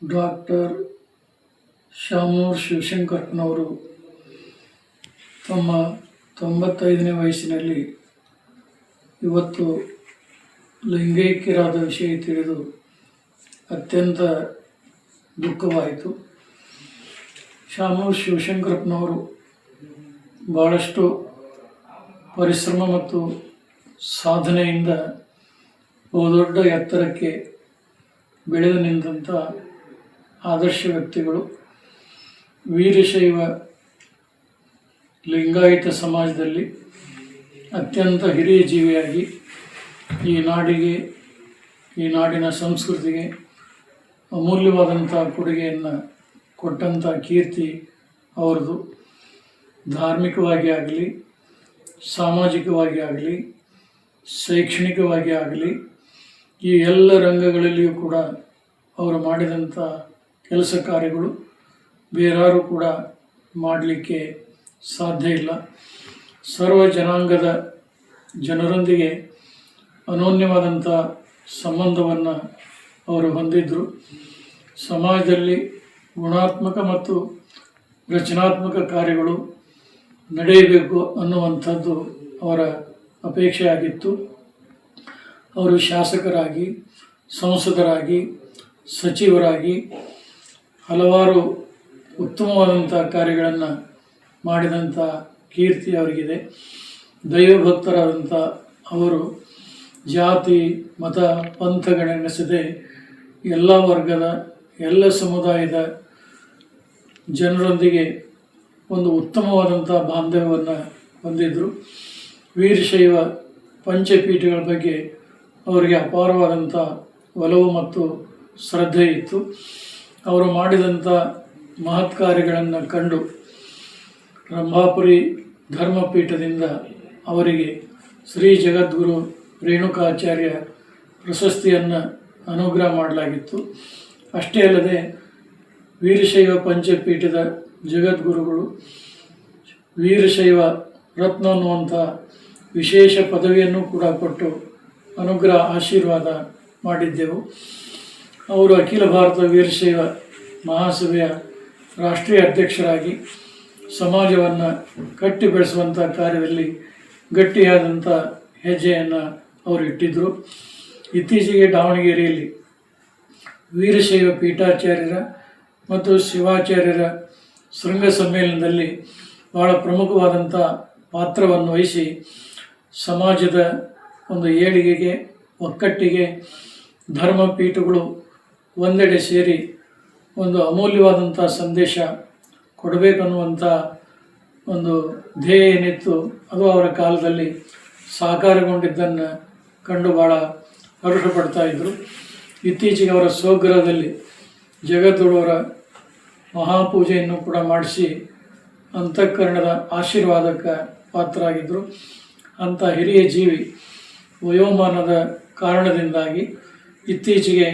Doctor Shamanur ಶಿವಶಂಕರಪ್ಪನವರು ತಮ್ಮ 95ನೇ ವಯಸ್ಸಿನಲ್ಲಿ ಇವತ್ತು ಲಿಂಗೈಕ್ಯರಾದ ವಿಷಯ ತಿಳಿದು ಅತ್ಯಂತ ದುಃಖವಾಯಿತು. ಶಾಮನೂರು ಶಿವಶಂಕರಪ್ಪನವರು ಭಾಳಷ್ಟು ಪರಿಶ್ರಮ ಮತ್ತು ಸಾಧನೆಯಿಂದ ಬಹುದೊಡ್ಡ ಎತ್ತರಕ್ಕೆ ಬೆಳೆದು ನಿಂತಹ ಆದರ್ಶ ವ್ಯಕ್ತಿಗಳು. ವೀರಶೈವ ಲಿಂಗಾಯತ ಸಮಾಜದಲ್ಲಿ ಅತ್ಯಂತ ಹಿರಿಯ ಜೀವಿಯಾಗಿ ಈ ನಾಡಿಗೆ, ಈ ನಾಡಿನ ಸಂಸ್ಕೃತಿಗೆ ಅಮೂಲ್ಯವಾದಂಥ ಕೊಡುಗೆಯನ್ನು ಕೊಟ್ಟಂಥ ಕೀರ್ತಿ ಅವರದು. ಧಾರ್ಮಿಕವಾಗಿ ಆಗಲಿ, ಸಾಮಾಜಿಕವಾಗಿ ಆಗಲಿ, ಶೈಕ್ಷಣಿಕವಾಗಿ ಆಗಲಿ, ಈ ಎಲ್ಲ ರಂಗಗಳಲ್ಲಿಯೂ ಕೂಡ ಅವರು ಮಾಡಿದಂಥ ಕೆಲಸ ಕಾರ್ಯಗಳು ಬೇರಾರು ಕೂಡ ಮಾಡಲಿಕ್ಕೆ ಸಾಧ್ಯ ಇಲ್ಲ. ಸರ್ವ ಜನಾಂಗದ ಜನರೊಂದಿಗೆ ಅನೋನ್ಯವಾದಂಥ ಸಂಬಂಧವನ್ನು ಅವರು ಹೊಂದಿದ್ದರು. ಸಮಾಜದಲ್ಲಿ ಗುಣಾತ್ಮಕ ಮತ್ತು ರಚನಾತ್ಮಕ ಕಾರ್ಯಗಳು ನಡೆಯಬೇಕು ಅನ್ನುವಂಥದ್ದು ಅವರ ಅಪೇಕ್ಷೆ ಆಗಿತ್ತು. ಅವರು ಶಾಸಕರಾಗಿ, ಸಂಸದರಾಗಿ, ಸಚಿವರಾಗಿ ಹಲವಾರು ಉತ್ತಮವಾದಂಥ ಕಾರ್ಯಗಳನ್ನು ಮಾಡಿದಂಥ ಕೀರ್ತಿ ಅವರಿಗಿದೆ. ದೈವಭಕ್ತರಾದಂಥ ಅವರು ಜಾತಿ, ಮತ, ಪಂಥಗಳೆನಿಸದೆ ಎಲ್ಲ ವರ್ಗದ, ಎಲ್ಲ ಸಮುದಾಯದ ಜನರೊಂದಿಗೆ ಒಂದು ಉತ್ತಮವಾದಂಥ ಬಾಂಧವ್ಯವನ್ನು ಹೊಂದಿದ್ದರು. ವೀರಶೈವ ಪಂಚಪೀಠಗಳ ಬಗ್ಗೆ ಅವರಿಗೆ ಅಪಾರವಾದಂಥ ಒಲವು ಮತ್ತು ಶ್ರದ್ಧೆ ಇತ್ತು. ಅವರು ಮಾಡಿದಂಥ ಮಹತ್ ಕಾರ್ಯಗಳನ್ನು ಕಂಡು ರಂಭಾಪುರಿ ಧರ್ಮಪೀಠದಿಂದ ಅವರಿಗೆ ಶ್ರೀ ಜಗದ್ಗುರು ರೇಣುಕಾಚಾರ್ಯ ಪ್ರಶಸ್ತಿಯನ್ನು ಅನುಗ್ರಹ ಮಾಡಲಾಗಿತ್ತು. ಅಷ್ಟೇ ಅಲ್ಲದೆ ವೀರಶೈವ ಪಂಚಪೀಠದ ಜಗದ್ಗುರುಗಳು ವೀರಶೈವ ರತ್ನ ಅನ್ನುವಂಥ ವಿಶೇಷ ಪದವಿಯನ್ನು ಕೂಡ ಕೊಟ್ಟು ಅನುಗ್ರಹ ಆಶೀರ್ವಾದ ಮಾಡಿದ್ದೆವು. ಅವರು ಅಖಿಲ ಭಾರತ ವೀರಶೈವ ಮಹಾಸಭೆಯ ರಾಷ್ಟ್ರೀಯ ಅಧ್ಯಕ್ಷರಾಗಿ ಸಮಾಜವನ್ನು ಕಟ್ಟಿ ಬೆಳೆಸುವಂಥ ಕಾರ್ಯದಲ್ಲಿ ಗಟ್ಟಿಯಾದಂಥ ಹೆಜ್ಜೆಯನ್ನು ಅವರು ಇಟ್ಟಿದ್ದರು. ಇತ್ತೀಚೆಗೆ ದಾವಣಗೆರೆಯಲ್ಲಿ ವೀರಶೈವ ಪೀಠಾಚಾರ್ಯರ ಮತ್ತು ಶಿವಾಚಾರ್ಯರ ಶೃಂಗ ಸಮ್ಮೇಳನದಲ್ಲಿ ಬಹಳ ಪ್ರಮುಖವಾದಂಥ ಪಾತ್ರವನ್ನು ವಹಿಸಿ ಸಮಾಜದ ಒಂದು ಏಳಿಗೆಗೆ, ಒಕ್ಕಟ್ಟಿಗೆ ಧರ್ಮಪೀಠಗಳು ಒಂದೆಡೆ ಸೇರಿ ಒಂದು ಅಮೂಲ್ಯವಾದಂಥ ಸಂದೇಶ ಕೊಡಬೇಕನ್ನುವಂಥ ಒಂದು ಧ್ಯೇಯ ಏನಿತ್ತು, ಅದು ಅವರ ಕಾಲದಲ್ಲಿ ಸಾಕಾರಗೊಂಡಿದ್ದನ್ನು ಕಂಡು ಭಾಳ ಹರ್ಷಪಡ್ತಾ ಇದ್ದರು. ಇತ್ತೀಚೆಗೆ ಅವರ ಸ್ವಗೃಹದಲ್ಲಿ ಜಗದ್ಗುರುವರ ಮಹಾಪೂಜೆಯನ್ನು ಕೂಡ ಮಾಡಿಸಿ ಅಂತಃಕರಣದ ಆಶೀರ್ವಾದಕ್ಕೆ ಪಾತ್ರರಾಗಿದ್ದರು. ಅಂಥ ಹಿರಿಯ ಜೀವಿ ವಯೋಮಾನದ ಕಾರಣದಿಂದಾಗಿ ಇತ್ತೀಚೆಗೆ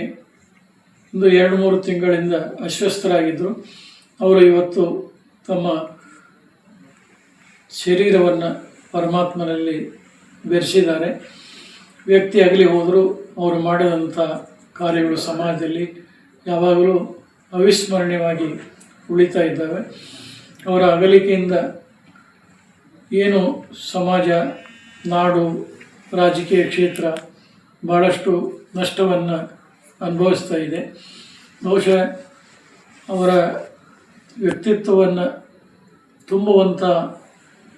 ಒಂದು 2-3 ತಿಂಗಳಿಂದ ಅಸ್ವಸ್ಥರಾಗಿದ್ದರು. ಅವರು ಇವತ್ತು ತಮ್ಮ ಶರೀರವನ್ನು ಪರಮಾತ್ಮನಲ್ಲಿ ಬೆರೆಸಿದ್ದಾರೆ. ವ್ಯಕ್ತಿ ಆಗಲಿ ಹೋದರೂ ಅವರು ಮಾಡಿದಂಥ ಕಾರ್ಯಗಳು ಸಮಾಜದಲ್ಲಿ ಯಾವಾಗಲೂ ಅವಿಸ್ಮರಣೀಯವಾಗಿ ಉಳಿತಾ ಇದ್ದಾವೆ. ಅವರ ಅಗಲಿಕೆಯಿಂದ ಏನು ಸಮಾಜ, ನಾಡು, ರಾಜಕೀಯ ಕ್ಷೇತ್ರ ಭಾಳಷ್ಟು ನಷ್ಟವನ್ನು ಅನುಭವಿಸ್ತಾ ಇದೆ. ಬಹುಶಃ ಅವರ ವ್ಯಕ್ತಿತ್ವವನ್ನು ತುಂಬುವಂಥ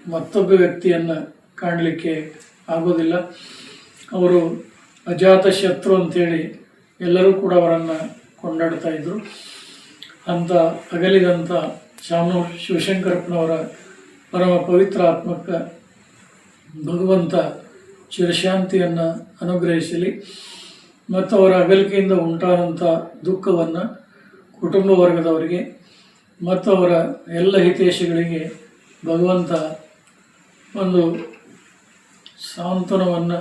ಮತ್ತೊಬ್ಬ ವ್ಯಕ್ತಿಯನ್ನು ಕಾಣಲಿಕ್ಕೆ ಆಗೋದಿಲ್ಲ. ಅವರು ಅಜಾತ ಶತ್ರು ಅಂಥೇಳಿ ಎಲ್ಲರೂ ಕೂಡ ಅವರನ್ನು ಕೊಂಡಾಡ್ತಾ ಇದ್ದರು. ಅಂಥ ಅಗಲಿದಂಥ ಶಾಮನೂರು ಶಿವಶಂಕರಪ್ಪನವರ ಪರಮ ಪವಿತ್ರ ಆತ್ಮಕ್ಕೆ ಭಗವಂತ ಚಿರಶಾಂತಿಯನ್ನು ಅನುಗ್ರಹಿಸಲಿ ಮತ್ತು ಅವರ ಅಗಲಿಕೆಯಿಂದ ಉಂಟಾದಂಥ ದುಃಖವನ್ನು ಕುಟುಂಬ ವರ್ಗದವರಿಗೆ ಮತ್ತು ಅವರ ಎಲ್ಲ ಹಿತೈಷಿಗಳಿಗೆ ಭಗವಂತ ಒಂದು ಸಾಂತ್ವನವನ್ನು,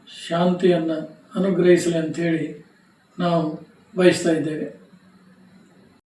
ಶಾಂತಿಯನ್ನು ಅನುಗ್ರಹಿಸಲಿ ಅಂಥೇಳಿ ನಾವು ಬಯಸ್ತಾ ಇದ್ದೇವೆ.